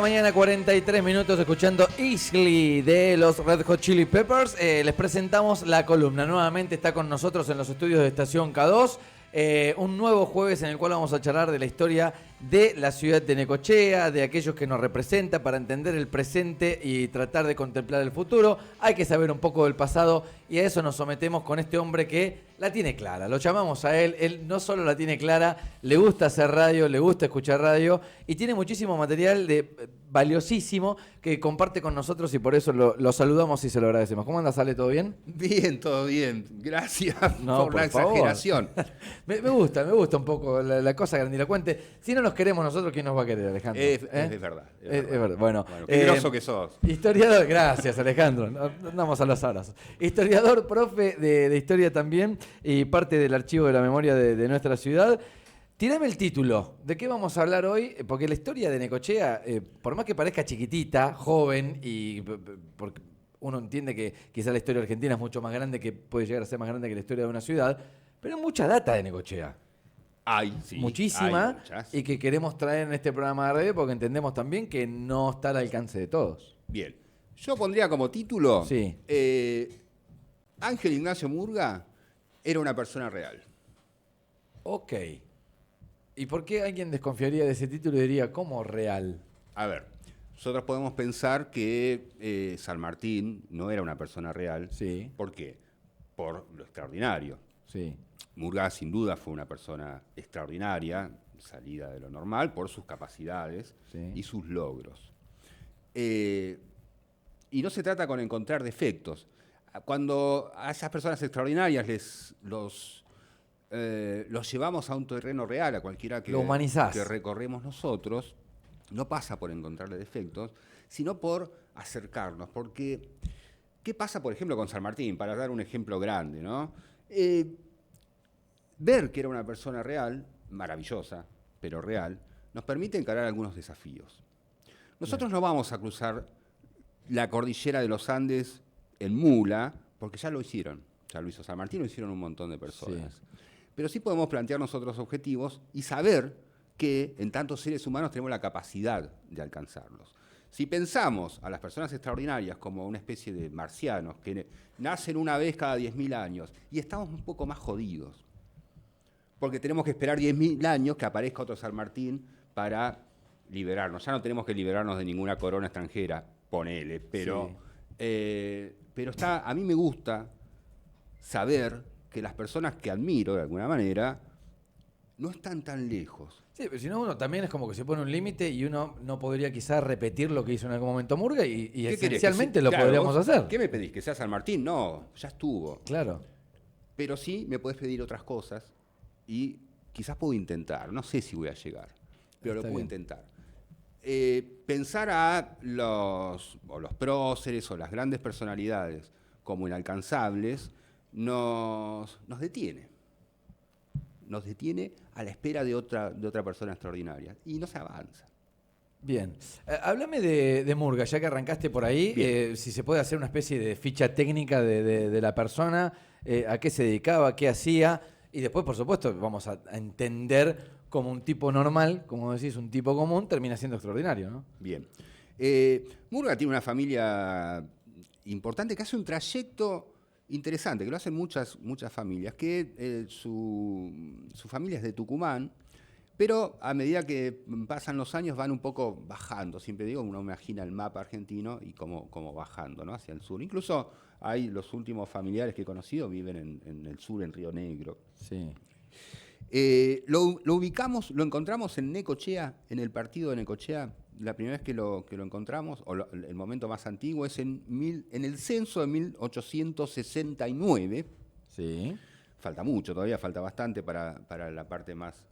Mañana 43 minutos escuchando Easily de los Red Hot Chili Peppers. Les presentamos la columna. Nuevamente está con nosotros en los estudios de Estación K2. Un nuevo jueves en el cual vamos a charlar de la historia de la ciudad de Necochea, de aquellos que nos representa para entender el presente y tratar de contemplar el futuro. Hay que saber un poco del pasado y a eso nos sometemos con este hombre que la tiene clara. Lo llamamos a él, él no solo la tiene clara, le gusta hacer radio, le gusta escuchar radio y tiene muchísimo material valiosísimo que comparte con nosotros y por eso lo saludamos y se lo agradecemos. ¿Cómo andas, Ale? ¿Todo bien? Bien, todo bien. Gracias por la exageración. Me gusta un poco la cosa grandilocuente. Si no nos queremos nosotros, ¿quién nos va a querer, Alejandro? Es verdad. Es verdad. Bueno, qué groso que sos. Historiador, gracias, Alejandro. No andamos a los abrazos. Historiador, profe de historia también y parte del archivo de la memoria de nuestra ciudad. Tirame el título. ¿De qué vamos a hablar hoy? Porque la historia de Necochea, por más que parezca chiquitita, joven, y porque uno entiende que quizá la historia argentina es mucho más grande, que puede llegar a ser más grande que la historia de una ciudad, pero hay mucha data de Necochea. Sí, muchísima, y que queremos traer en este programa de radio porque entendemos también que no está al alcance de todos. Bien. Yo pondría como título, sí. Ángel Ignacio Murga era una persona real. Ok. ¿Y por qué alguien desconfiaría de ese título y diría, ¿cómo real? A ver, nosotros podemos pensar que San Martín no era una persona real. Sí. ¿Por qué? Por lo extraordinario. Sí. Murga sin duda fue una persona extraordinaria, salida de lo normal, por sus capacidades y sus logros. Y no se trata con encontrar defectos. Cuando a esas personas extraordinarias los llevamos a un terreno real, a cualquiera que recorremos nosotros, no pasa por encontrarle defectos, sino por acercarnos. Porque, ¿qué pasa, por ejemplo, con San Martín? Para dar un ejemplo grande, ¿no? Ver que era una persona real, maravillosa, pero real, nos permite encarar algunos desafíos. Nosotros no vamos a cruzar la cordillera de los Andes en mula, porque ya lo hicieron. Ya lo hizo San Martín, lo hicieron un montón de personas. Sí. Pero sí podemos plantearnos otros objetivos y saber que en tantos seres humanos tenemos la capacidad de alcanzarlos. Si pensamos a las personas extraordinarias como una especie de marcianos que nacen una vez cada 10.000 años y estamos un poco más jodidos, porque tenemos que esperar 10.000 años que aparezca otro San Martín para liberarnos. Ya no tenemos que liberarnos de ninguna corona extranjera, ponele, pero, sí. Pero a mí me gusta saber que las personas que admiro de alguna manera no están tan lejos. Sí, pero si no, uno también es como que se pone un límite y uno no podría quizás repetir lo que hizo en algún momento Murga y esencialmente lo podríamos hacer. ¿Qué me pedís? ¿Que sea San Martín? No, ya estuvo. Claro. Pero sí me podés pedir otras cosas y quizás puedo intentar. No sé si voy a llegar, pero lo puedo intentar. Pensar a los próceres o las grandes personalidades como inalcanzables nos detiene. Nos detiene a la espera de otra persona extraordinaria. Y no se avanza. Bien. Háblame de Murga, ya que arrancaste por ahí. Si se puede hacer una especie de ficha técnica de la persona, a qué se dedicaba, qué hacía. Y después, por supuesto, vamos a entender como un tipo normal, como decís, un tipo común, termina siendo extraordinario, ¿no? Bien. Murga tiene una familia importante que hace un trayecto interesante, que lo hacen muchas familias, que su familia es de Tucumán, pero a medida que pasan los años van un poco bajando. Siempre digo, uno imagina el mapa argentino y como bajando, ¿no? Hacia el sur. Incluso los últimos familiares que he conocido viven en el sur, en Río Negro. Sí. Lo encontramos en Necochea, en el partido de Necochea. La primera vez que lo encontramos, el momento más antiguo, es en el censo de 1869. Sí. Falta mucho, todavía falta bastante para la parte más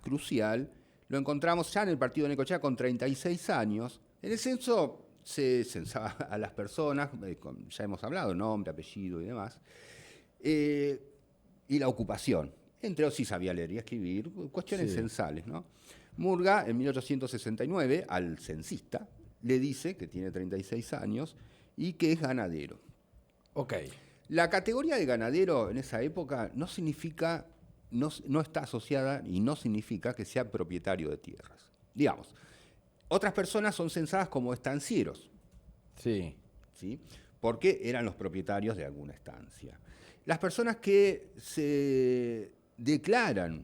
crucial. Lo encontramos ya en el partido de Necochea con 36 años. En el censo se censaba a las personas, ya hemos hablado, nombre, apellido y demás, y la ocupación. Entre otros, sí sabía leer y escribir, cuestiones censales, ¿no? Murga, en 1869, al censista, le dice que tiene 36 años y que es ganadero. Ok. La categoría de ganadero en esa época no está asociada y no significa que sea propietario de tierras. Digamos, Otras personas son censadas como estancieros, Sí. ¿sí? Porque eran los propietarios de alguna estancia. Las personas que se declaran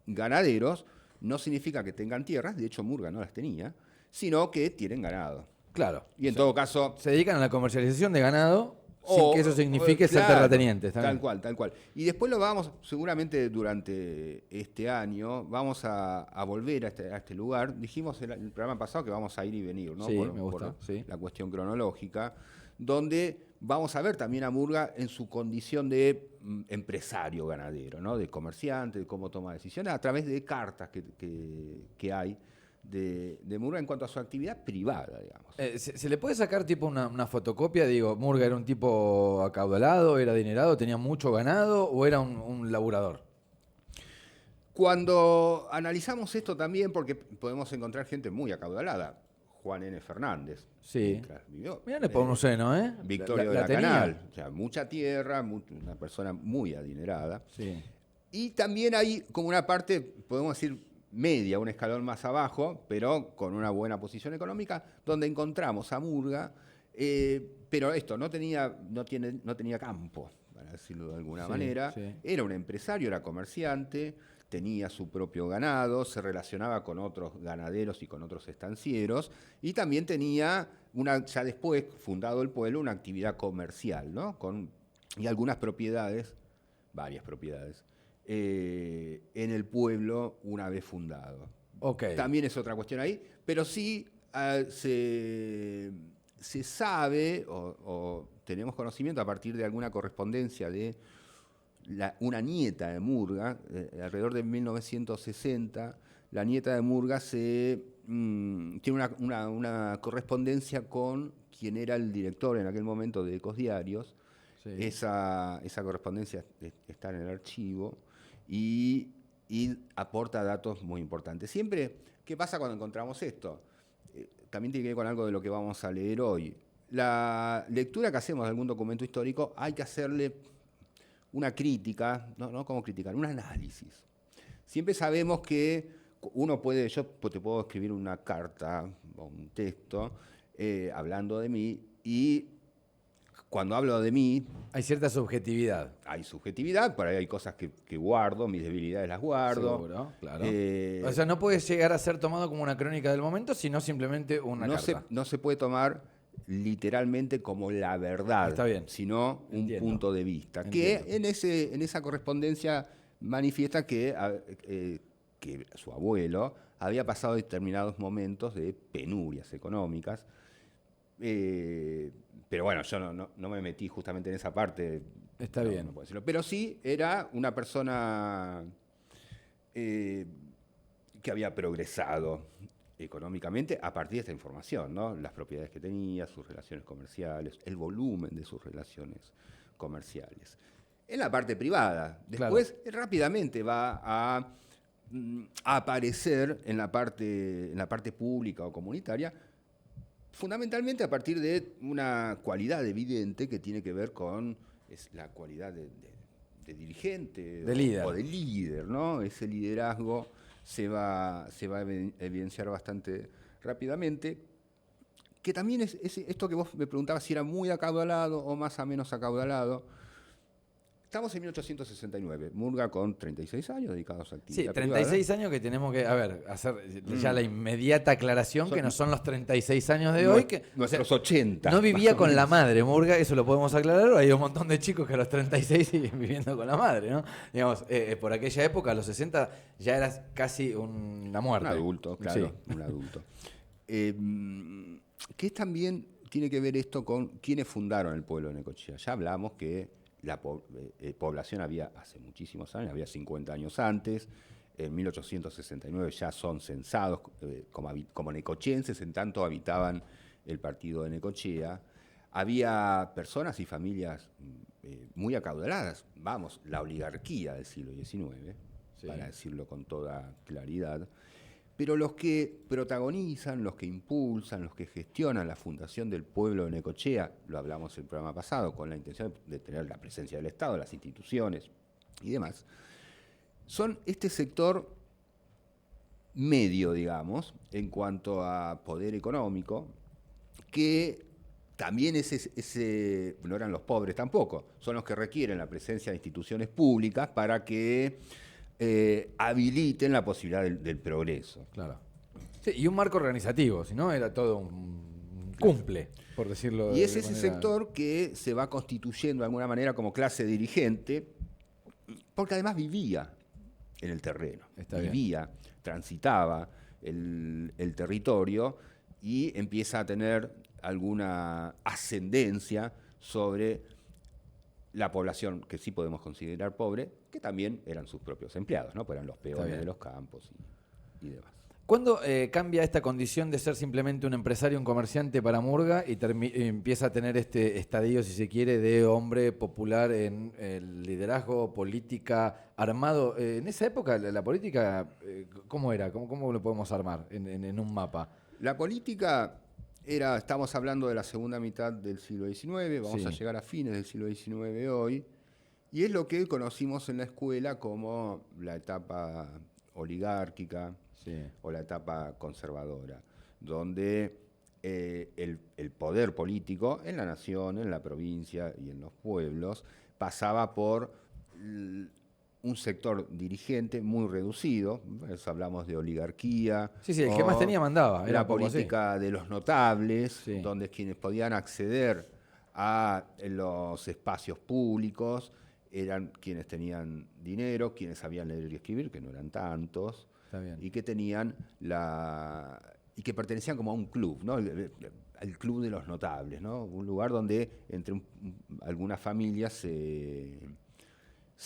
ganaderos no significa que tengan tierras, de hecho Murga no las tenía, sino que tienen ganado. Claro. Y en todo caso... Se dedican a la comercialización de ganado sin que eso signifique ser claro, terratenientes. Tal cual, tal cual. Y después lo vamos, seguramente durante este año, vamos a volver a este lugar. Dijimos en el programa pasado que vamos a ir y venir, ¿no? Sí, me gusta, sí. La cuestión cronológica, donde vamos a ver también a Murga en su condición de empresario ganadero, ¿no? De comerciante, de cómo toma decisiones, a través de cartas que hay de Murga en cuanto a su actividad privada, digamos. ¿Se le puede sacar tipo una fotocopia? Digo, ¿Murga era un tipo acaudalado, era adinerado, tenía mucho ganado o era un laburador? Cuando analizamos esto también, porque podemos encontrar gente muy acaudalada, Juan N. Fernández, Sí. vivió, Mirá, le pongo un seno, ¿eh? Victorio de la tenía. Canal, o sea, mucha tierra, una persona muy adinerada. Sí. Y también hay como una parte, podemos decir, media, un escalón más abajo, pero con una buena posición económica, donde encontramos a Murga, pero esto, no tenía campo, para decirlo de alguna manera. Sí. Era un empresario, era comerciante, tenía su propio ganado, se relacionaba con otros ganaderos y con otros estancieros, y también tenía, ya después, fundado el pueblo, una actividad comercial, ¿no? Y algunas propiedades, varias propiedades, en el pueblo una vez fundado. Ok. También es otra cuestión ahí, pero sí se sabe o tenemos conocimiento a partir de alguna correspondencia de una nieta de Murga, alrededor de 1960, la nieta de Murga tiene una correspondencia con quien era el director en aquel momento de Ecos Diarios. Sí. Esa correspondencia está en el archivo y aporta datos muy importantes. Siempre, ¿qué pasa cuando encontramos esto? También tiene que ver con algo de lo que vamos a leer hoy. La lectura que hacemos de algún documento histórico hay que hacerle una crítica, no como criticar, un análisis. Siempre sabemos que yo te puedo escribir una carta o un texto hablando de mí, y cuando hablo de mí... Hay cierta subjetividad. Hay subjetividad, por ahí hay cosas que guardo, mis debilidades las guardo. Seguro, claro. O sea, no puede llegar a ser tomado como una crónica del momento, sino simplemente una carta. No se puede tomar literalmente como la verdad, está bien, sino un punto de vista. Entiendo. Que en esa correspondencia manifiesta que su abuelo había pasado determinados momentos de penurias económicas. Pero bueno, yo no me metí justamente en esa parte. Está bien. No puedo decirlo. Pero sí era una persona que había progresado económicamente a partir de esta información, ¿no? Las propiedades que tenía, sus relaciones comerciales, el volumen de sus relaciones comerciales. En la parte privada. Después, rápidamente va a aparecer en la parte pública o comunitaria, fundamentalmente a partir de una cualidad evidente que tiene que ver con la cualidad de dirigente o de líder, ¿no? Ese liderazgo se va a evidenciar bastante rápidamente, que también es esto que vos me preguntabas si era muy acaudalado o más o menos acaudalado. Estamos en 1869, Murga con 36 años dedicados a actividad privada. 36 años que tenemos que, hacer ya la inmediata aclaración que no son los 36 años de hoy. Nuestros 80. No vivía con la madre, Murga, eso lo podemos aclarar. Hay un montón de chicos que a los 36 siguen viviendo con la madre, ¿no? Digamos, por aquella época, a los 60, ya eras casi una muerte. Un adulto, claro, sí. Un adulto. ¿Qué también tiene que ver esto con quiénes fundaron el pueblo de Necochea? Ya hablamos que la población había hace muchísimos años, había 50 años antes, en 1869 ya son censados como necochenses, en tanto habitaban el partido de Necochea. Había personas y familias muy acaudaladas, la oligarquía del siglo XIX, sí, para decirlo con toda claridad. Pero los que protagonizan, los que impulsan, los que gestionan la fundación del pueblo de Necochea, lo hablamos en el programa pasado, con la intención de tener la presencia del Estado, las instituciones y demás, son este sector medio, digamos, en cuanto a poder económico, que también no eran los pobres tampoco, son los que requieren la presencia de instituciones públicas para que habiliten la posibilidad del progreso. Claro. Sí, y un marco organizativo, si no era todo un cumple, por decirlo Y es de ese manera... sector que se va constituyendo de alguna manera como clase dirigente, porque además vivía en el terreno, vivía, transitaba el territorio y empieza a tener alguna ascendencia sobre la población que sí podemos considerar pobre, que también eran sus propios empleados, ¿no? Pues eran los peones de los campos y demás. ¿Cuándo cambia esta condición de ser simplemente un empresario, un comerciante para Murga y empieza a tener este estadio, si se quiere, de hombre popular en el liderazgo, política, armado? En esa época, la política, ¿cómo era? ¿Cómo lo podemos armar en un mapa? La política estamos hablando de la segunda mitad del siglo XIX, vamos a llegar a fines del siglo XIX hoy, y es lo que conocimos en la escuela como la etapa oligárquica, o la etapa conservadora, donde el poder político en la nación, en la provincia y en los pueblos pasaba por un sector dirigente muy reducido, eso hablamos de oligarquía. Sí, el que más tenía mandaba. Era la política de los notables, donde quienes podían acceder a los espacios públicos eran quienes tenían dinero, quienes sabían leer y escribir, que no eran tantos, y que tenían y que pertenecían como a un club, ¿no? El club de los notables, ¿no? Un lugar donde entre algunas familias se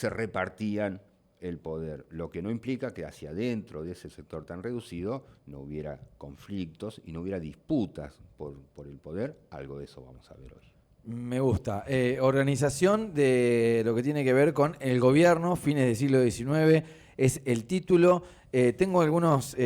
repartían el poder, lo que no implica que hacia adentro de ese sector tan reducido no hubiera conflictos y no hubiera disputas por el poder. Algo de eso vamos a ver hoy. Me gusta. Organización de lo que tiene que ver con el gobierno, fines del siglo XIX, es el título. Tengo algunos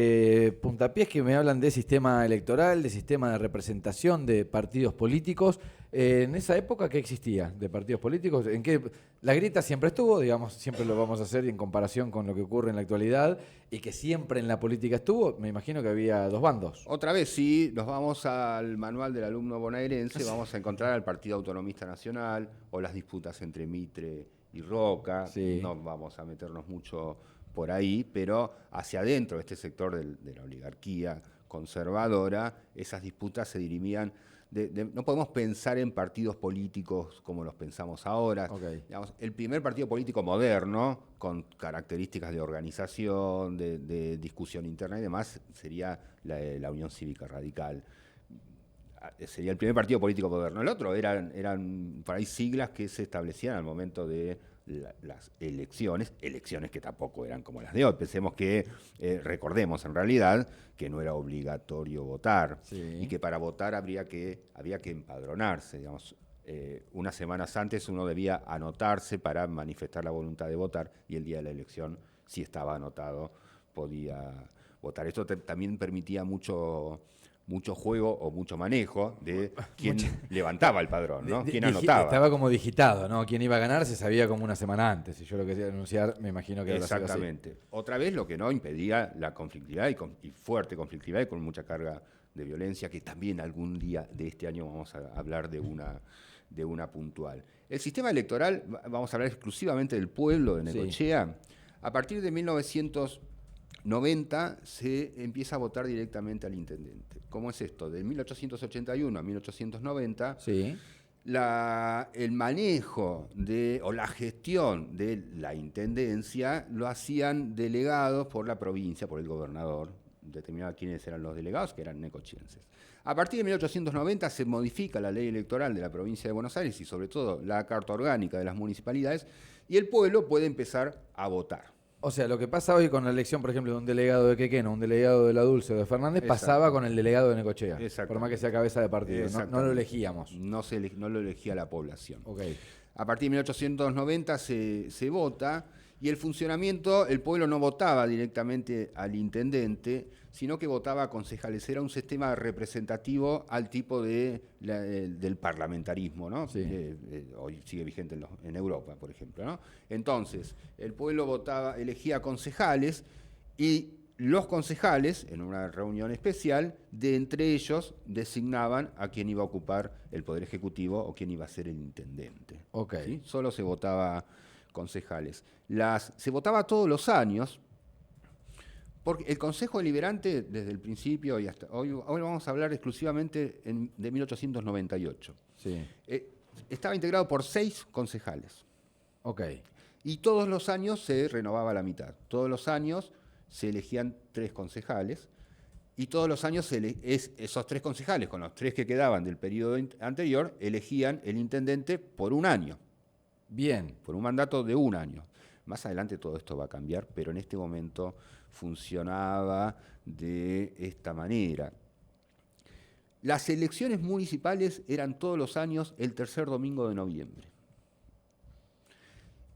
puntapiés que me hablan de sistema electoral, de sistema de representación de partidos políticos. En esa época, ¿qué existía de partidos políticos? ¿En qué? La grieta siempre estuvo, digamos, siempre lo vamos a hacer en comparación con lo que ocurre en la actualidad, y que siempre en la política estuvo. Me imagino que había dos bandos. Otra vez, sí, nos vamos al manual del alumno bonaerense, vamos a encontrar al Partido Autonomista Nacional o las disputas entre Mitre y Roca. No vamos a meternos mucho por ahí, pero hacia adentro de este sector de la oligarquía conservadora, esas disputas se dirimían. No podemos pensar en partidos políticos como los pensamos ahora. Digamos, el primer partido político moderno, con características de organización, de discusión interna y demás, sería la Unión Cívica Radical. Sería el primer partido político moderno. El otro eran por ahí siglas que se establecían al momento de las elecciones que tampoco eran como las de hoy. Pensemos que, recordemos en realidad, que no era obligatorio votar y que para votar había que empadronarse. Digamos, unas semanas antes uno debía anotarse para manifestar la voluntad de votar y el día de la elección, si estaba anotado, podía votar. Esto también permitía mucho juego o mucho manejo de quién levantaba el padrón, ¿no? Quién anotaba. Estaba como digitado, ¿no? Quién iba a ganar se sabía como una semana antes. Si yo lo quería anunciar, me imagino que era así. Exactamente. Otra vez lo que no impedía la conflictividad y fuerte conflictividad y con mucha carga de violencia, que también algún día de este año vamos a hablar de una puntual. El sistema electoral, vamos a hablar exclusivamente del pueblo de Necochea. A partir de 1990 se empieza a votar directamente al intendente. ¿Cómo es esto? De 1881 a 1890, el manejo o la gestión de la intendencia lo hacían delegados por la provincia, por el gobernador, determinaba quiénes eran los delegados, que eran necochienses. A partir de 1890 se modifica la ley electoral de la provincia de Buenos Aires y sobre todo la carta orgánica de las municipalidades, y el pueblo puede empezar a votar. O sea, lo que pasa hoy con la elección, por ejemplo, de un delegado de Quequeno, un delegado de La Dulce o de Fernández, pasaba con el delegado de Necochea, por más que sea cabeza de partido. No lo elegíamos. No lo elegía la población. A partir de 1890 se vota, y el funcionamiento, el pueblo no votaba directamente al intendente, sino que votaba a concejales. Era un sistema representativo al tipo del parlamentarismo, ¿no? Hoy sigue vigente en Europa, por ejemplo, ¿no? Entonces, el pueblo elegía concejales, y los concejales, en una reunión especial, de entre ellos designaban a quién iba a ocupar el Poder Ejecutivo o quién iba a ser el intendente. Ok. ¿Sí? Solo se votaba concejales. Se votaba todos los años, porque el Consejo Deliberante, desde el principio y hasta hoy vamos a hablar exclusivamente de 1898. Sí. Estaba integrado por 6 concejales. Ok. Y todos los años se renovaba la mitad. Todos los años se elegían 3 concejales y todos los años esos 3 concejales, con los 3 que quedaban del periodo anterior, elegían el intendente por un año. Bien. Por un mandato de un año. Más adelante todo esto va a cambiar, pero en este momento funcionaba de esta manera. Las elecciones municipales eran todos los años el tercer domingo de noviembre.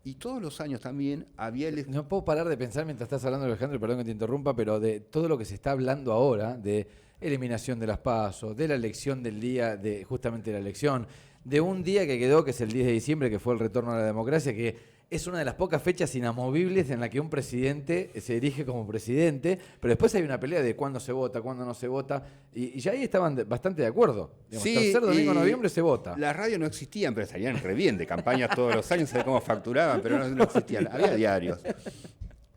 Y todos los años también había elecciones. No puedo parar de pensar mientras estás hablando, Alejandro, perdón que te interrumpa, pero de todo lo que se está hablando ahora, de eliminación de las PASO, de la elección del día, de justamente la elección, de un día que quedó, que es el 10 de diciembre, que fue el retorno a la democracia, que es una de las pocas fechas inamovibles en la que un presidente se erige como presidente, pero después hay una pelea de cuándo se vota, cuándo no se vota, y ya ahí estaban bastante de acuerdo. Digamos, Sí, tercer domingo de noviembre se vota. Las radios no existían, pero salían re bien de campañas todos los años, sabía cómo facturaban, pero no existían, había diarios.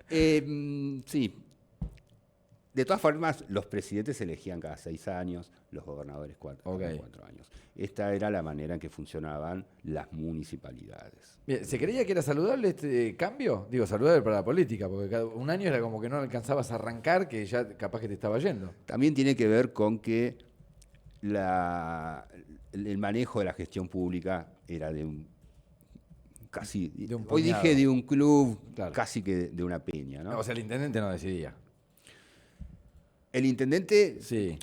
Sí. De todas formas, los presidentes se elegían cada 6 años, los gobernadores cada 4 años. Esta era la manera en que funcionaban las municipalidades. Bien, ¿se creía que era saludable este cambio? Digo, saludable para la política, porque cada un año era como que no alcanzabas a arrancar, que ya capaz que te estaba yendo. También tiene que ver con que el manejo de la gestión pública era de un casi, de un hoy puñado. dije de un club, Claro. casi que de una peña, ¿no? O sea, el intendente no decidía. El intendente, Sí.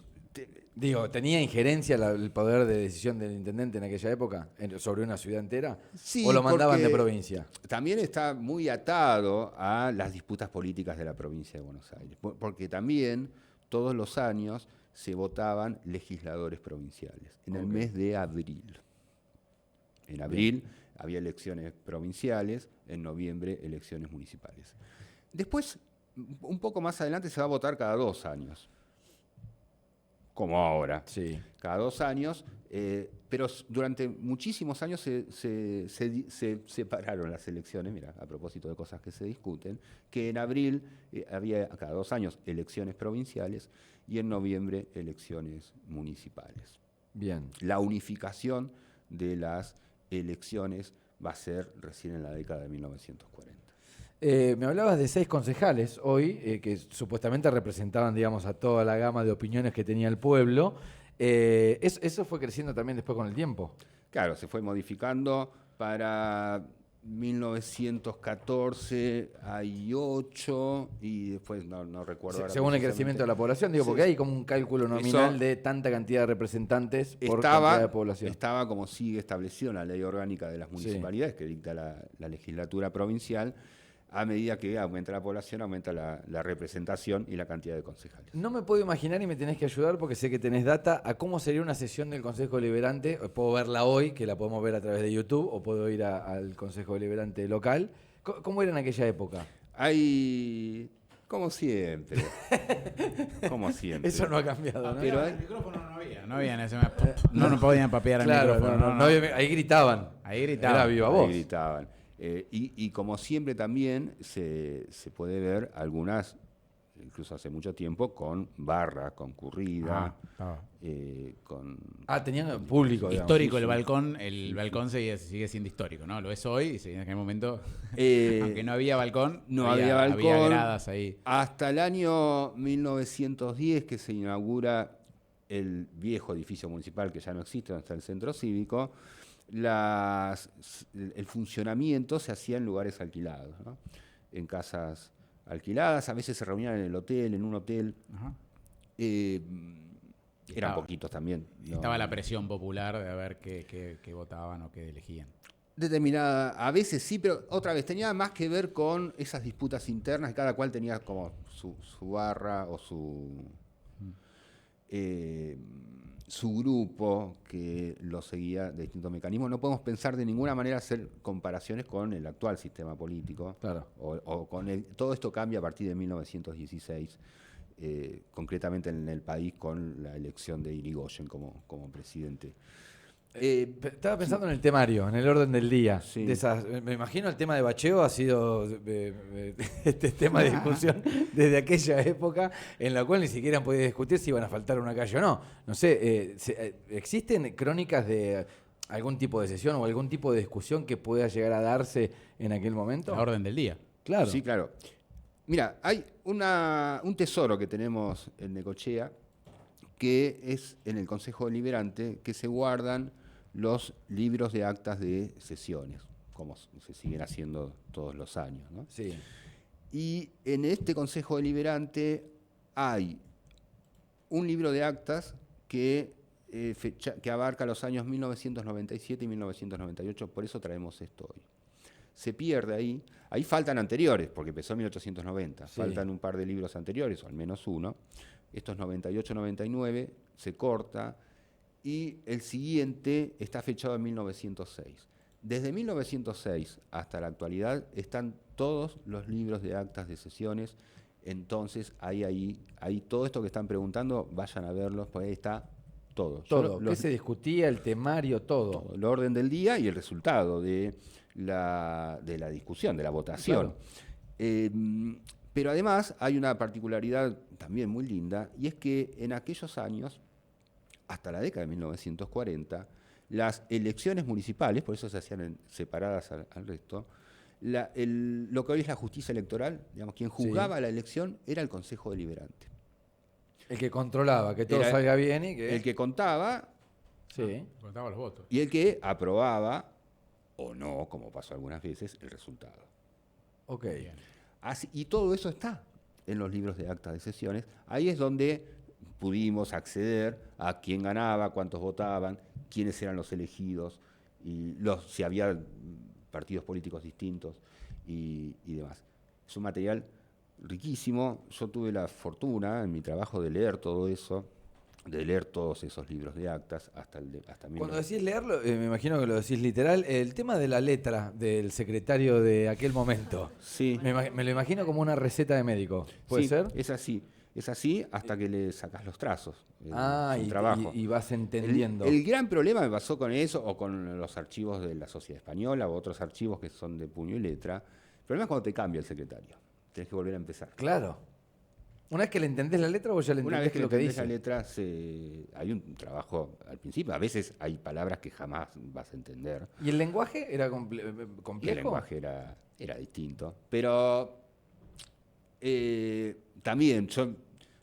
Digo, ¿tenía injerencia el poder de decisión del intendente en aquella época sobre una ciudad entera? sí, ¿O lo mandaban de porque provincia? también está muy atado a las disputas políticas de la provincia de Buenos Aires, porque también todos los años se votaban legisladores provinciales, en el mes de abril. En abril había elecciones provinciales, en noviembre elecciones municipales. Después, un poco más adelante, se va a votar cada 2 años. Como ahora, Sí. cada 2 años, pero durante muchísimos años se separaron las elecciones, mira, a propósito de cosas que se discuten, que en abril había cada 2 años elecciones provinciales y en noviembre elecciones municipales. Bien. La unificación de las elecciones va a ser recién en la década de 1940. Me hablabas de 6 concejales hoy, que supuestamente representaban, digamos, a toda la gama de opiniones que tenía el pueblo. ¿Eso fue creciendo también después con el tiempo? Claro, se fue modificando. Para 1914 hay 8 y después no recuerdo. Ahora Según el precisamente. crecimiento de la población, digo, Sí. porque hay como un cálculo nominal Eso de tanta cantidad de representantes por cantidad de población. Estaba como sigue establecido en la ley orgánica de las municipalidades que dicta la legislatura provincial. A medida que aumenta la población, aumenta la representación y la cantidad de concejales. No me puedo imaginar y me tenés que ayudar porque sé que tenés data a cómo sería una sesión del Consejo Deliberante. Puedo verla hoy, que la podemos ver a través de YouTube, o puedo ir al Consejo Deliberante local. ¿Cómo era en aquella época? Hay, como siempre, como siempre. Eso no ha cambiado, ¿no? Pero el micrófono no había en ese momento. No podían papear el Claro, micrófono. no había- ahí gritaban. Ahí gritaban. Era viva ahí voz. gritaban. Y como siempre también se puede ver algunas, incluso hace mucho tiempo, con barra concurrida, con... Tenían público, digamos. Histórico sí, el sí. balcón, balcón sigue siendo histórico, ¿no? Lo es hoy y en aquel momento, Eh, aunque no había balcón, no había balcón. había gradas ahí. Hasta el año 1910 que se inaugura el viejo edificio municipal que ya no existe, donde está el centro cívico, el funcionamiento se hacía en lugares alquilados, ¿no? En casas alquiladas, a veces se reunían en el hotel, en un hotel. Ajá. Eran poquitos también. ¿no? Estaba la presión popular de ver qué votaban o qué elegían. Determinada, a veces sí, pero otra vez tenía más que ver con esas disputas internas y cada cual tenía como su barra o su grupo que lo seguía de distintos mecanismos. No podemos pensar de ninguna manera hacer comparaciones con el actual sistema político. Claro. O con todo esto cambia a partir de 1916, concretamente en el país con la elección de Irigoyen como presidente. Estaba pensando en el temario, en el orden del día. Sí. Me imagino el tema de bacheo ha sido este tema de discusión desde aquella época en la cual ni siquiera han podido discutir si iban a faltar una calle o no. No sé, ¿existen crónicas de algún tipo de sesión o algún tipo de discusión que pueda llegar a darse en aquel momento? La orden del día. Claro. Sí, claro. Mira, hay un tesoro que tenemos en Necochea, que es en el Consejo Deliberante, que se guardan los libros de actas de sesiones, como se siguen haciendo todos los años, ¿no? Sí. Y en este Consejo Deliberante hay un libro de actas que abarca los años 1997 y 1998, por eso traemos esto hoy. Se pierde ahí faltan anteriores, porque empezó en 1890, Sí. faltan un par de libros anteriores, o al menos uno. Estos 98-99 se corta y el siguiente está fechado en 1906. Desde 1906 hasta la actualidad están todos los libros de actas de sesiones. Entonces, ahí todo esto que están preguntando, vayan a verlos, porque ahí está todo. Todo. ¿Qué se discutía? El temario, todo. El orden del día y el resultado de la discusión, de la votación. Claro. Pero además hay una particularidad también muy linda, y es que en aquellos años, hasta la década de 1940, las elecciones municipales, por eso se hacían separadas al resto, lo que hoy es la justicia electoral, digamos, quien juzgaba la elección era el Consejo Deliberante. El que controlaba, que todo Era salga bien y que... El que contaba Sí. Contaba los votos. y el que aprobaba, o no, como pasó algunas veces, el resultado. Ok. Bien. Y todo eso está en los libros de actas de sesiones. Ahí es donde pudimos acceder a quién ganaba, cuántos votaban, quiénes eran los elegidos, y si había partidos políticos distintos y demás. Es un material riquísimo. Yo tuve la fortuna en mi trabajo de leer todo eso, de leer todos esos libros de actas hasta Cuando decís leerlo, me imagino que lo decís literal, el tema de la letra del secretario de aquel momento, Sí. me lo imagino como una receta de médico, ¿puede Sí, ser? es así hasta que le sacás los trazos. Ah, es un trabajo. y vas entendiendo. El gran problema me pasó con eso, o con los archivos de la Sociedad Española, o otros archivos que son de puño y letra. El problema es cuando te cambia el secretario. Tenés que volver a empezar. Claro. Una vez que le entendés la letra, vos ya le Una entendés vez que lo que entendés dice. la letra, hay un trabajo al principio. A veces hay palabras que jamás vas a entender. ¿Y el lenguaje era Y complejo? el lenguaje era distinto. Pero también, yo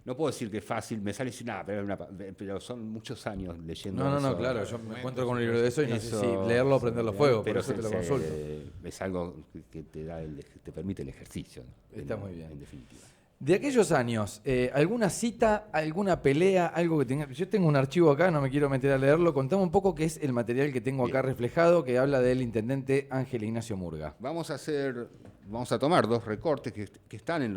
no puedo decir que es fácil, me sale decir nada, pero son muchos años leyendo No, eso. claro, yo me encuentro con un libro de eso y no sé Eso, si leerlo o prenderlo a fuego, por pero eso te lo consulto. es algo que te permite el ejercicio. Está muy bien. En definitiva. De aquellos años, ¿alguna cita, alguna pelea, algo que tenga? Yo tengo un archivo acá, no me quiero meter a leerlo. Contame un poco qué es el material que tengo acá Bien. reflejado, que habla del intendente Ángel Ignacio Murga. Vamos a tomar dos recortes que están en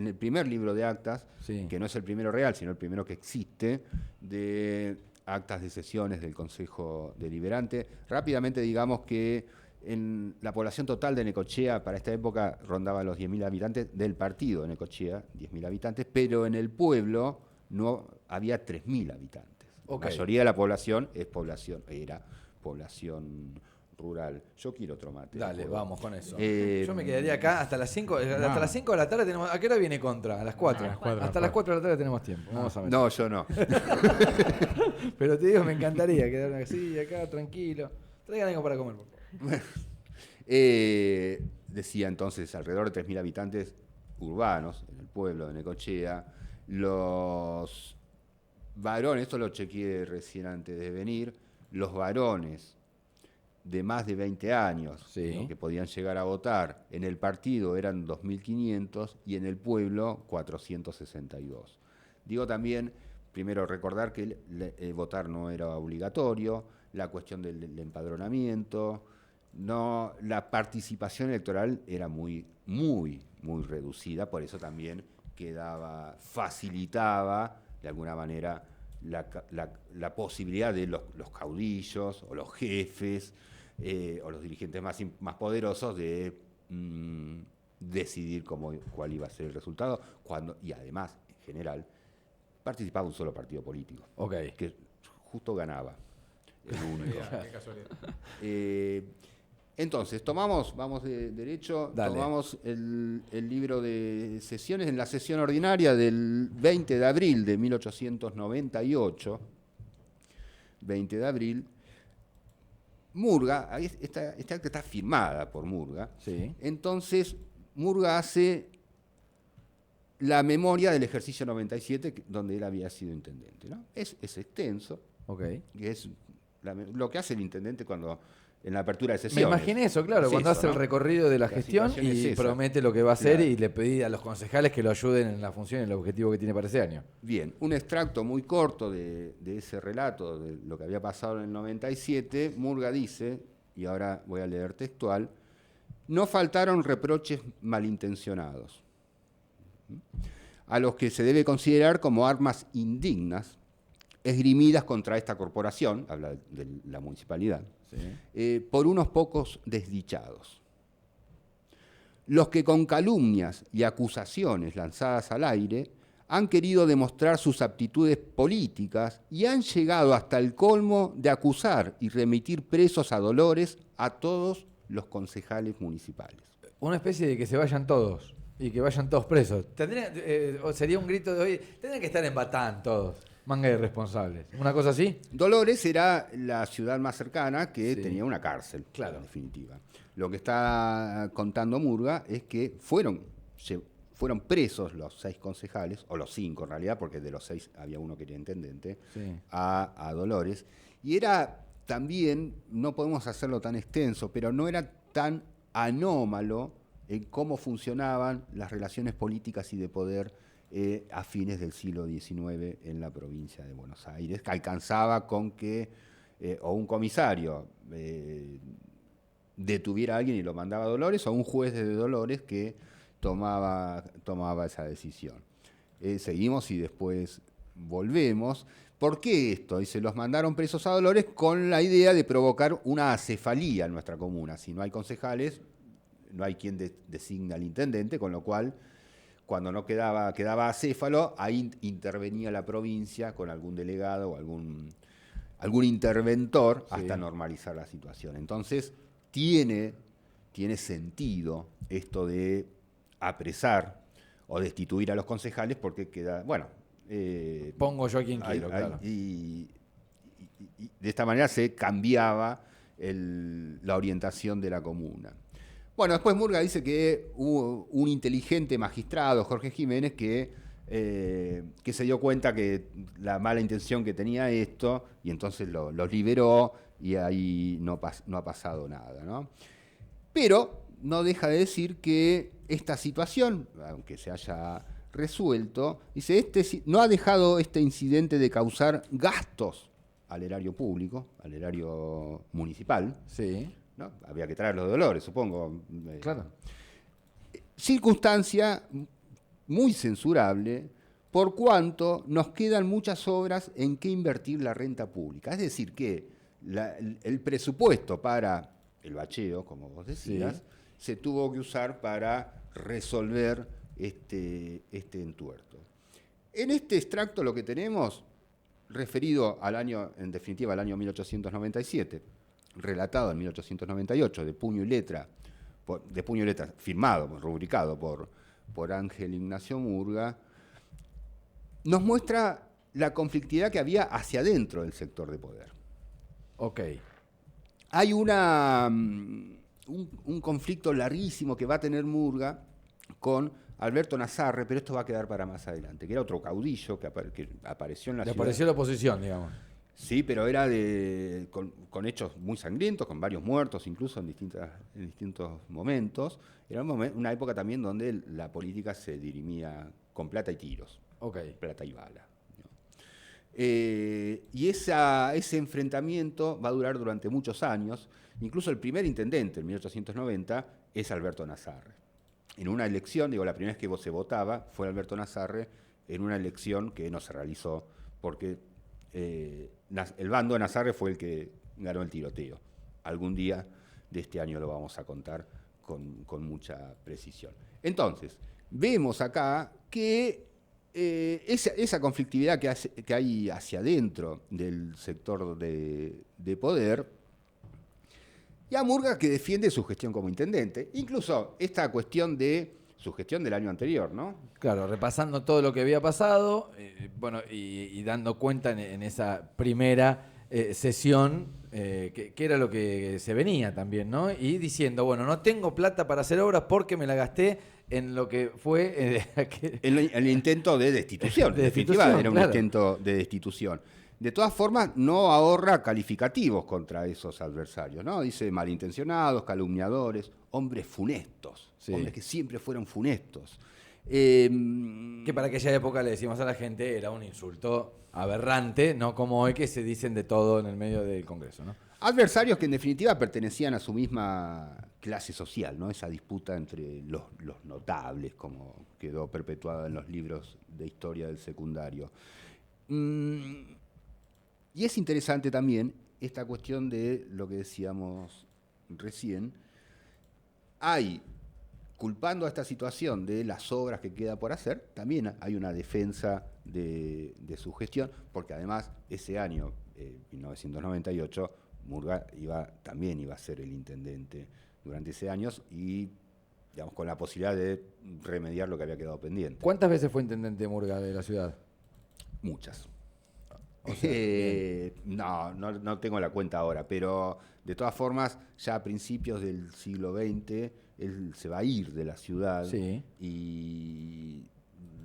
el primer libro de actas, Sí. que no es el primero real, sino el primero que existe, de actas de sesiones del Consejo Deliberante. Rápidamente digamos que en la población total de Necochea para esta época rondaba los 10.000 habitantes del partido de Necochea, 10.000 habitantes, pero en el pueblo no había 3.000 habitantes. Ok. La mayoría de la población era población rural. Yo quiero otro mate. Dale, ¿puedo? vamos con eso. Eh, Yo me quedaría acá hasta las 5, hasta las 5 de la tarde tenemos. ¿A qué hora viene contra? A las 4. A las 4, Hasta las 4 de la tarde tenemos tiempo. Vamos a ver. No, yo no. Pero te digo, me encantaría quedarme así, acá, tranquilo. Traigan algo para comer, por favor. Decía entonces alrededor de 3.000 habitantes urbanos en el pueblo de Necochea. Los varones, esto lo chequeé recién antes de venir, los varones de más de 20 años, Sí. ¿no?, que podían llegar a votar en el partido eran 2.500 y en el pueblo 462. Digo también, primero recordar que votar no era obligatorio, la cuestión del empadronamiento, no, la participación electoral era muy reducida, por eso también facilitaba de alguna manera la posibilidad de los caudillos o los jefes o los dirigentes más poderosos de decidir cuál iba a ser el resultado, y además, en general, participaba un solo partido político, que justo ganaba, el único. Qué casualidad. Entonces, vamos de derecho, Dale. tomamos el libro de sesiones en la sesión ordinaria del 20 de abril de 1898, 20 de abril, Murga, esta acta está firmada por Murga, Sí. entonces Murga hace la memoria del ejercicio 97, donde él había sido intendente, ¿no? Es extenso, que es lo que hace el intendente cuando en la apertura de Me sesiones. imaginé eso, claro, Es cuando eso, hace el ¿no? recorrido de la La gestión situación es y esa. promete lo que va a hacer Claro. y le pide a los concejales que lo ayuden en la función y el objetivo que tiene para ese año. Bien, un extracto muy corto de ese relato de lo que había pasado en el 97, Murga dice, y ahora voy a leer textual: no faltaron reproches malintencionados, a los que se debe considerar como armas indignas, esgrimidas contra esta corporación, habla de la municipalidad, por unos pocos desdichados. Los que con calumnias y acusaciones lanzadas al aire han querido demostrar sus aptitudes políticas y han llegado hasta el colmo de acusar y remitir presos a Dolores a todos los concejales municipales. Una especie de que se vayan todos y que vayan todos presos. O sería un grito de hoy, tendrían que estar en Batán todos, manga de irresponsables. ¿Una cosa así? Dolores era la ciudad más cercana que Sí. tenía una cárcel, Claro. en definitiva. Lo que está contando Murga es que fueron presos los 6 concejales, o los 5 en realidad, porque de los 6 había uno que era intendente, Sí. a Dolores. Y era también, no podemos hacerlo tan extenso, pero no era tan anómalo en cómo funcionaban las relaciones políticas y de poder a fines del siglo XIX en la provincia de Buenos Aires, que alcanzaba con que o un comisario detuviera a alguien y lo mandaba a Dolores, o un juez de Dolores que tomaba esa decisión. Seguimos y después volvemos. ¿Por qué esto? Dice, los mandaron presos a Dolores con la idea de provocar una acefalía en nuestra comuna. Si no hay concejales, no hay quien designa al intendente, con lo cual, cuando no quedaba acéfalo, ahí intervenía la provincia con algún delegado o algún interventor hasta normalizar la situación. Entonces, tiene sentido esto de apresar o destituir a los concejales porque queda, Pongo yo a quien quiero, claro. y de esta manera se cambiaba la orientación de la comuna. Bueno, después Murga dice que hubo un inteligente magistrado, Jorge Jiménez, que se dio cuenta que la mala intención que tenía esto, y entonces los liberó, y ahí no ha pasado nada, ¿no? Pero no deja de decir que esta situación, aunque se haya resuelto, dice, no ha dejado este incidente de causar gastos al erario público, al erario municipal, Sí. ¿no? Había que traer los Dolores, supongo. Claro. Circunstancia muy censurable, por cuanto nos quedan muchas obras en que invertir la renta pública. Es decir, que el presupuesto para el bacheo, como vos decías, se tuvo que usar para resolver este entuerto. En este extracto lo que tenemos, referido al año, en definitiva al año 1897, relatado en 1898, de puño y letra, firmado, rubricado por Ángel Ignacio Murga, nos muestra la conflictividad que había hacia adentro del sector de poder. Ok. Hay un conflicto larguísimo que va a tener Murga con Alberto Nazarre, pero esto va a quedar para más adelante, que era otro caudillo que apareció en la Le ciudad. apareció la oposición, digamos. Sí, pero era con hechos muy sangrientos, con varios muertos incluso en distintos momentos. Era una época también donde la política se dirimía con plata y tiros, plata y bala, ¿no? Y ese enfrentamiento va a durar durante muchos años. Incluso el primer intendente, en 1890, es Alberto Nazarre. En una elección, la primera vez que se votaba fue Alberto Nazarre, en una elección que no se realizó porque el bando de Nazarre fue el que ganó el tiroteo. Algún día de este año lo vamos a contar con mucha precisión. Entonces, vemos acá que esa conflictividad que hay hacia adentro del sector de poder, y a Murga, que defiende su gestión como intendente. Incluso esta cuestión de su gestión del año anterior, ¿no? Claro, repasando todo lo que había pasado, bueno, y dando cuenta en esa primera sesión, que era lo que se venía también, ¿no? Y diciendo, bueno, no tengo plata para hacer obras porque me la gasté en lo que fue... El intento de destitución. De En definitiva, destitución, era un claro. intento de destitución. De todas formas, no ahorra calificativos contra esos adversarios, ¿no? Dice malintencionados, calumniadores, hombres funestos, Sí. hombres que siempre fueron funestos. Que para aquella época le decimos a la gente era un insulto aberrante, no como hoy que se dicen de todo en el medio del Congreso, ¿no? Adversarios que en definitiva pertenecían a su misma clase social, ¿no? Esa disputa entre los notables, como quedó perpetuada en los libros de historia del secundario. Y es interesante también esta cuestión de lo que decíamos recién. Hay, culpando a esta situación de las obras que queda por hacer, también hay una defensa de su gestión, porque además ese año, 1998, Murga también iba a ser el intendente durante ese año y, digamos, con la posibilidad de remediar lo que había quedado pendiente. ¿Cuántas veces fue intendente Murga de la ciudad? Muchas. O sea, No tengo la cuenta ahora, pero de todas formas, ya a principios del siglo XX, él se va a ir de la ciudad. Sí. Y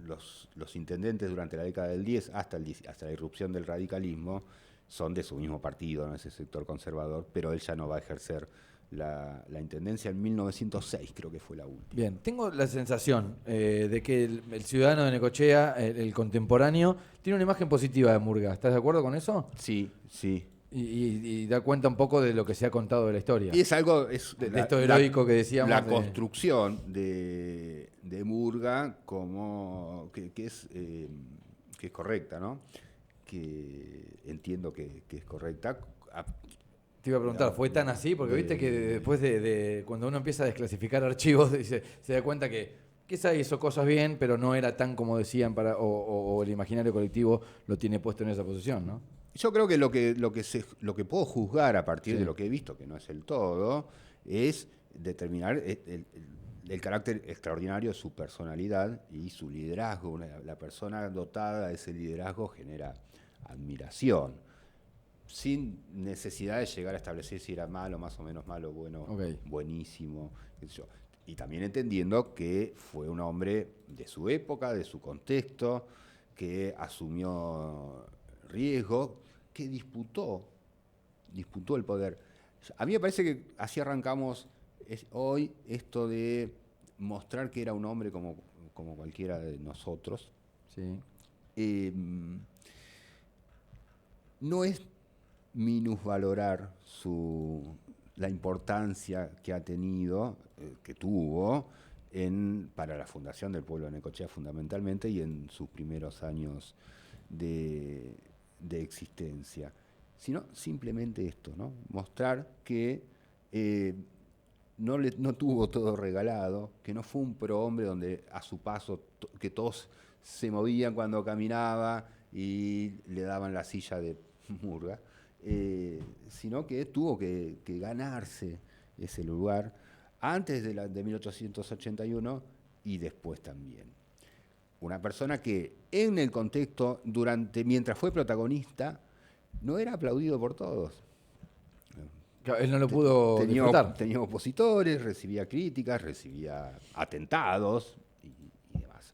los intendentes durante la década del 10 hasta la irrupción del radicalismo son de su mismo partido, ¿no? Ese sector conservador, pero él ya no va a ejercer la intendencia en 1906, creo que fue la última. Bien, tengo la sensación de que el ciudadano de Necochea, el contemporáneo, tiene una imagen positiva de Murga. ¿Estás de acuerdo con eso? Sí, sí. Y da cuenta un poco de lo que se ha contado de la historia. Y es algo... de esto heroico que decíamos. La construcción de Murga como que es correcta, ¿no? Que entiendo que es correcta. Te iba a preguntar, ¿fue tan así? Porque viste que después de cuando uno empieza a desclasificar archivos, se da cuenta que quizá hizo cosas bien, pero no era tan como decían o el imaginario colectivo lo tiene puesto en esa posición, ¿no? Yo creo que lo que puedo juzgar a partir Sí. de lo que he visto, que no es el todo, es determinar el carácter extraordinario de su personalidad y su liderazgo. La persona dotada de ese liderazgo genera admiración, sin necesidad de llegar a establecer si era malo, más o menos malo, bueno, Ok. buenísimo, qué sé yo. Y también entendiendo que fue un hombre de su época, de su contexto, que asumió riesgo, que disputó el poder. A mí me parece que así arrancamos hoy esto de mostrar que era un hombre como cualquiera de nosotros. Sí. No es minusvalorar la importancia que ha tenido, que tuvo, para la fundación del pueblo de Necochea fundamentalmente y en sus primeros años de existencia, sino simplemente esto, ¿no? Mostrar que no tuvo todo regalado, que no fue un prohombre donde a su paso que todos se movían cuando caminaba y le daban la silla de Murga, sino que tuvo que ganarse ese lugar antes de 1881 y después también. Una persona que en el contexto, mientras fue protagonista, no era aplaudido por todos. Claro, él no lo pudo disfrutar. Tenía opositores, recibía críticas, recibía atentados y demás.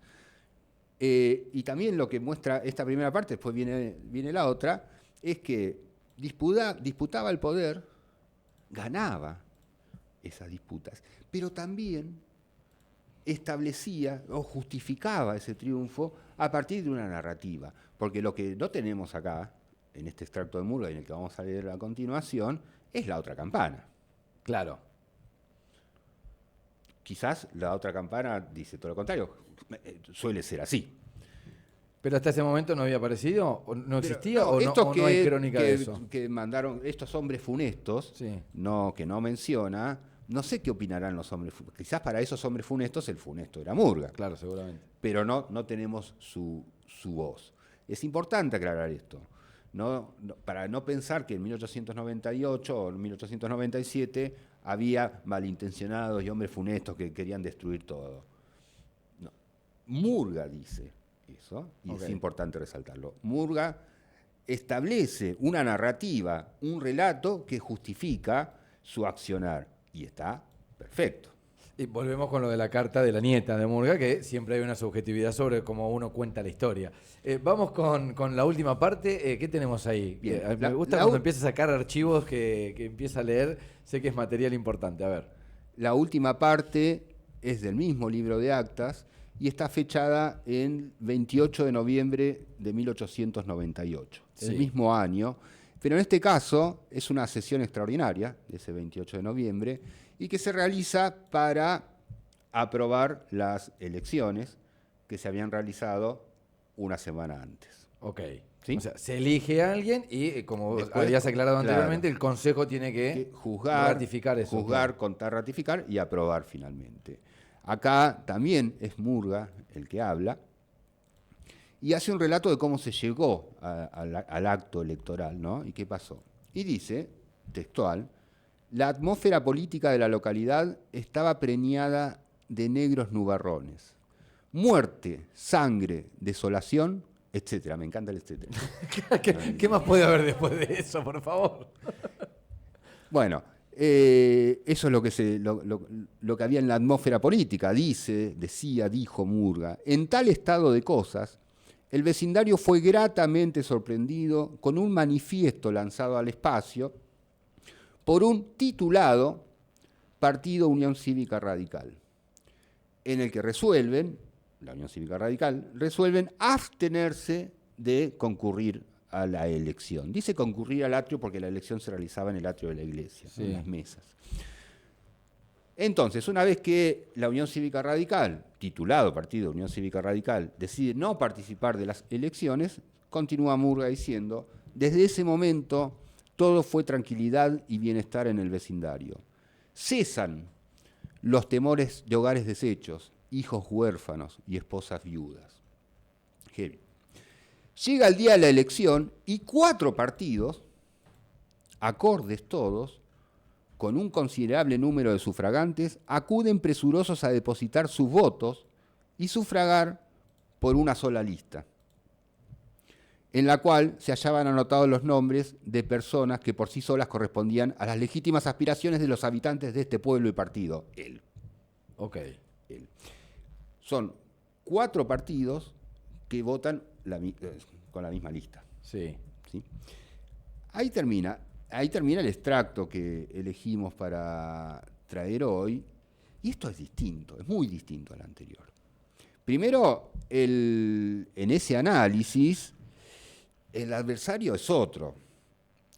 Y también lo que muestra esta primera parte, después viene la otra, es que disputaba el poder, ganaba esas disputas, pero también establecía o justificaba ese triunfo a partir de una narrativa. Porque lo que no tenemos acá, en este extracto de Murga, en el que vamos a leer a continuación, es la otra campana. Claro. Quizás la otra campana dice todo lo contrario, suele ser así. ¿Pero hasta ese momento no había aparecido? ¿O no Pero, existía? no, ¿O estos no hay crónica de eso? que mandaron estos hombres funestos, Sí. que no menciona, no sé qué opinarán los hombres funestos. Quizás para esos hombres funestos el funesto era Murga, Claro, seguramente. pero no tenemos su voz. Es importante aclarar esto, para no pensar que en 1898 o en 1897 había malintencionados y hombres funestos que querían destruir todo. No. Murga dice eso, y Ok. es importante resaltarlo. Murga establece una narrativa, un relato que justifica su accionar, y está perfecto. Y volvemos con lo de la carta de la nieta de Murga, que siempre hay una subjetividad sobre cómo uno cuenta la historia. Vamos con la última parte. ¿Qué tenemos ahí? Bien, Me gusta cuando empieza a sacar archivos que empieza a leer. Sé que es material importante. A ver. La última parte es del mismo libro de actas y está fechada en 28 de noviembre de 1898, Sí. el mismo año, pero en este caso es una sesión extraordinaria de ese 28 de noviembre y que se realiza para aprobar las elecciones que se habían realizado una semana antes. Ok. ¿Sí? O sea, se elige a alguien y, como Después, habías aclarado claro, anteriormente, el Consejo tiene que que juzgar, ratificar eso. juzgar, contar, ratificar y aprobar finalmente. Acá también es Murga el que habla y hace un relato de cómo se llegó al acto electoral, ¿no? Y qué pasó. Y dice, textual, la atmósfera política de la localidad estaba preñada de negros nubarrones. Muerte, sangre, desolación, etcétera. Me encanta el etcétera. ¿Qué más puede haber después de eso, por favor? Bueno, eso es lo que había en la atmósfera política, dijo Murga. En tal estado de cosas, el vecindario fue gratamente sorprendido con un manifiesto lanzado al espacio por un titulado Partido Unión Cívica Radical, en el que la Unión Cívica Radical, resuelven abstenerse de concurrir a la elección. Dice concurrir al atrio porque la elección se realizaba en el atrio de la iglesia, Sí. en las mesas. Entonces, una vez que la Unión Cívica Radical, titulado Partido Unión Cívica Radical, decide no participar de las elecciones, continúa Murga diciendo, desde ese momento todo fue tranquilidad y bienestar en el vecindario. Cesan los temores de hogares deshechos, hijos huérfanos y esposas viudas. Heavy. Llega el día de la elección y 4 partidos, acordes todos, con un considerable número de sufragantes, acuden presurosos a depositar sus votos y sufragar por una sola lista, en la cual se hallaban anotados los nombres de personas que por sí solas correspondían a las legítimas aspiraciones de los habitantes de este pueblo y partido. Él. Ok. Son 4 partidos que votan con la misma lista. Sí. ¿Sí? Ahí termina el extracto que elegimos para traer hoy, y esto es distinto, es muy distinto al anterior. Primero, en ese análisis, el adversario es otro,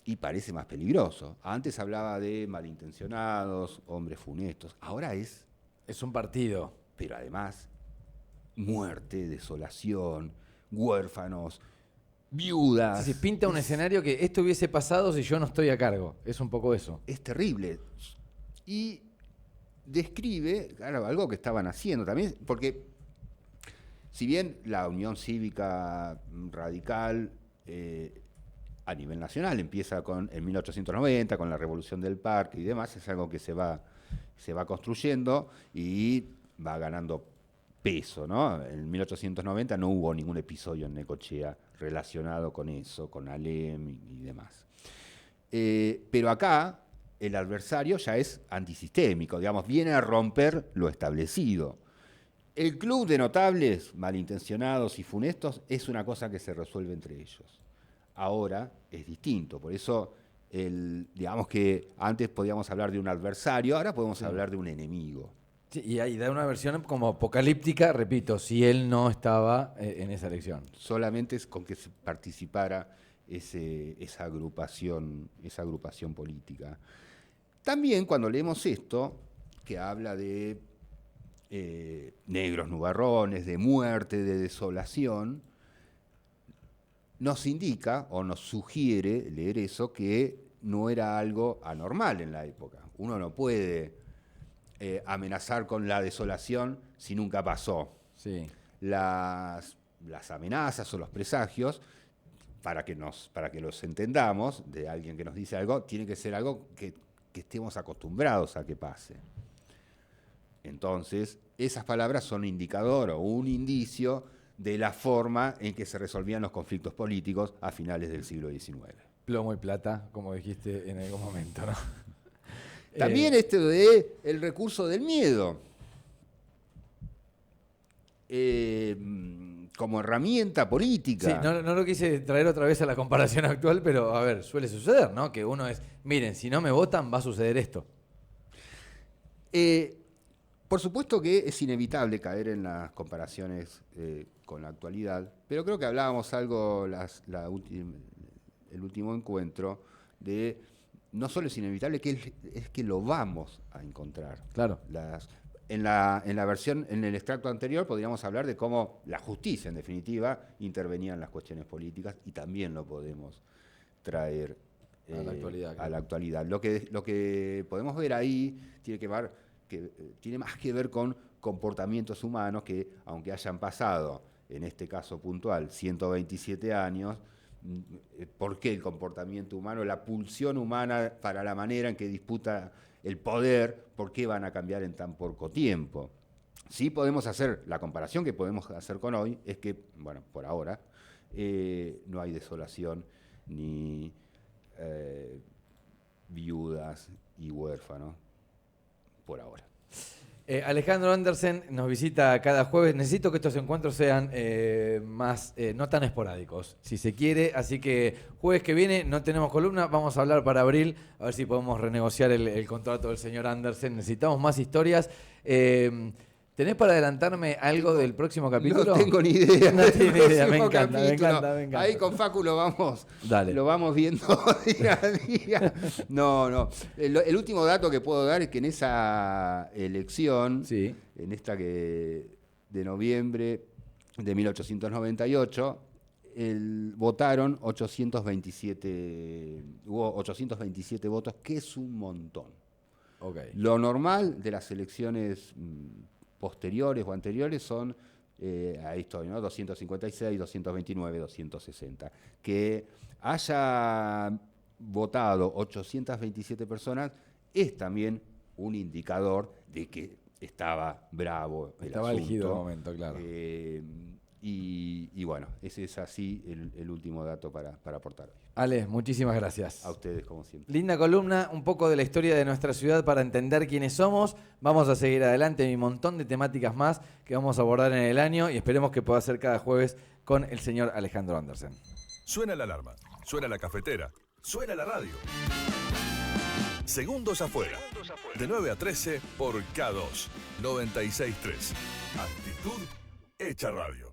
y parece más peligroso. Antes hablaba de malintencionados, hombres funestos, ahora es, Es un partido. pero además, muerte, desolación, huérfanos, viudas. Sí, pinta un escenario que esto hubiese pasado si yo no estoy a cargo. Es un poco eso. Es terrible. Y describe, claro, algo que estaban haciendo también, porque si bien la Unión Cívica Radical a nivel nacional empieza en 1890, con la Revolución del Parque y demás, es algo que se va construyendo y va ganando peso, ¿no? En 1890 no hubo ningún episodio en Necochea relacionado con eso, con Alem y demás. Pero acá el adversario ya es antisistémico, digamos, viene a romper lo establecido. El club de notables malintencionados y funestos es una cosa que se resuelve entre ellos. Ahora es distinto, por eso digamos que antes podíamos hablar de un adversario, ahora podemos hablar de un enemigo. Sí, y ahí da una versión como apocalíptica, repito, si él no estaba en esa elección. Solamente es con que se participara esa agrupación política. También cuando leemos esto, que habla de negros nubarrones, de muerte, de desolación, nos indica o nos sugiere leer eso que no era algo anormal en la época. Uno no puede amenazar con la desolación si nunca pasó. Sí. Las amenazas o los presagios, para que los entendamos, de alguien que nos dice algo, tiene que ser algo que estemos acostumbrados a que pase. Entonces, esas palabras son un indicador o un indicio de la forma en que se resolvían los conflictos políticos a finales del siglo XIX. Plomo y plata, como dijiste en algún momento, ¿no? También de el recurso del miedo. Como herramienta política. Sí, no lo quise traer otra vez a la comparación actual, pero a ver, suele suceder, ¿no? Que uno es, miren, si no me votan va a suceder esto. Por supuesto que es inevitable caer en las comparaciones con la actualidad, pero creo que hablábamos algo el último encuentro de no solo es inevitable, es que lo vamos a encontrar. Claro. En la versión, en el extracto anterior podríamos hablar de cómo la justicia, en definitiva, intervenía en las cuestiones políticas y también lo podemos traer a la actualidad. A la actualidad. Lo que podemos ver ahí tiene más que ver con comportamientos humanos que, aunque hayan pasado, en este caso puntual, 127 años, ¿por qué el comportamiento humano, la pulsión humana para la manera en que disputa el poder, por qué van a cambiar en tan poco tiempo? Sí podemos hacer, la comparación que podemos hacer con hoy es que, bueno, por ahora, no hay desolación ni viudas y huérfanos, por ahora. Alejandro Andersen nos visita cada jueves. Necesito que estos encuentros sean más, no tan esporádicos, si se quiere. Así que jueves que viene no tenemos columna. Vamos a hablar para abril, a ver si podemos renegociar el contrato del señor Andersen. Necesitamos más historias. ¿Tenés para adelantarme algo del próximo capítulo? No tengo ni idea. No tengo ni idea. Me encanta. Ahí con Facu lo vamos viendo día a día. No. El último dato que puedo dar es que en esa elección, sí, en esta de noviembre de 1898, votaron 827, hubo 827 votos, que es un montón. Okay. Lo normal de las elecciones posteriores o anteriores son, ahí estoy, ¿no? 256, 229, 260. Que haya votado 827 personas es también un indicador de que estaba bravo el estaba asunto. elegido el momento, claro. Y bueno, ese es así el último dato para aportar hoy. Ale, muchísimas gracias. A ustedes, como siempre. Linda columna, un poco de la historia de nuestra ciudad para entender quiénes somos. Vamos a seguir adelante, hay un montón de temáticas más que vamos a abordar en el año y esperemos que pueda ser cada jueves con el señor Alejandro Andersen. Suena la alarma, suena la cafetera, suena la radio. Segundos afuera, de 9 a 13 por K2, 96.3. Actitud hecha radio.